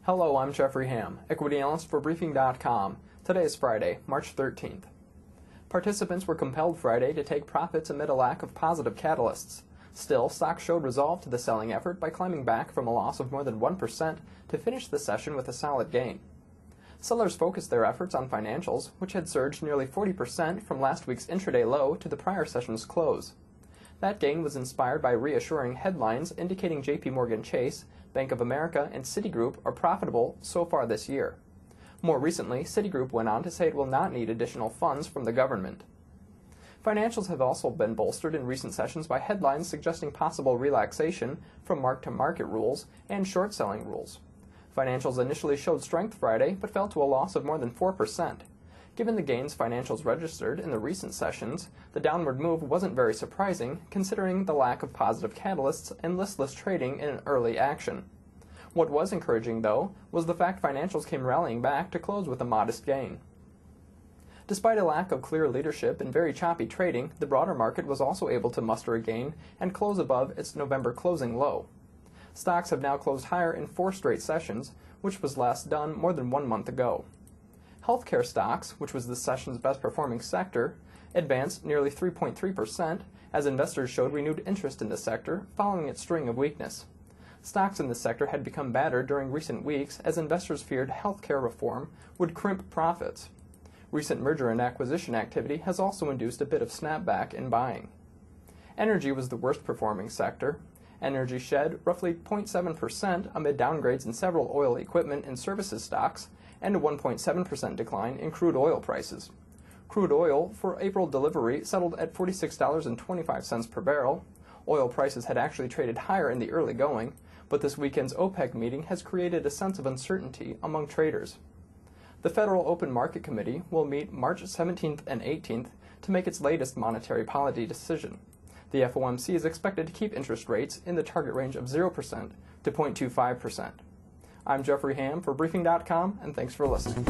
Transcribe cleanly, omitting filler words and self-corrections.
Hello, I'm Jeffrey Ham, equity analyst for Briefing.com. Today is Friday, March 13th. Participants were compelled Friday to take profits amid a lack of positive catalysts. Still, stocks showed resolve to the selling effort by climbing back from a loss of more than 1% to finish the session with a solid gain. Sellers focused their efforts on financials, which had surged nearly 40% from last week's intraday low to the prior session's close. That gain was inspired by reassuring headlines indicating J.P. Morgan Chase, Bank of America, and Citigroup are profitable so far this year. More recently, Citigroup went on to say it will not need additional funds from the government. Financials have also been bolstered in recent sessions by headlines suggesting possible relaxation from mark-to-market rules and short-selling rules. Financials initially showed strength Friday, but fell to a loss of more than 4%. Given the gains financials registered in the recent sessions, the downward move wasn't very surprising, considering the lack of positive catalysts and listless trading in early action. What was encouraging, though, was the fact financials came rallying back to close with a modest gain. Despite a lack of clear leadership and very choppy trading, the broader market was also able to muster a gain and close above its November closing low. Stocks have now closed higher in 4 straight sessions, which was last done more than 1 month ago. Healthcare stocks, which was this session's best performing sector, advanced nearly 3.3% as investors showed renewed interest in the sector following its string of weakness. Stocks in this sector had become battered during recent weeks as investors feared healthcare reform would crimp profits. Recent merger and acquisition activity has also induced a bit of snapback in buying. Energy was the worst performing sector. Energy shed roughly 0.7% amid downgrades in several oil equipment and services stocks and a 1.7% decline in crude oil prices. Crude oil for April delivery settled at $46.25 per barrel. Oil prices had actually traded higher in the early going, but this weekend's OPEC meeting has created a sense of uncertainty among traders. The Federal Open Market Committee will meet March 17th and 18th to make its latest monetary policy decision. The FOMC is expected to keep interest rates in the target range of 0% to 0.25%. I'm Jeffrey Ham for Briefing.com, and thanks for listening.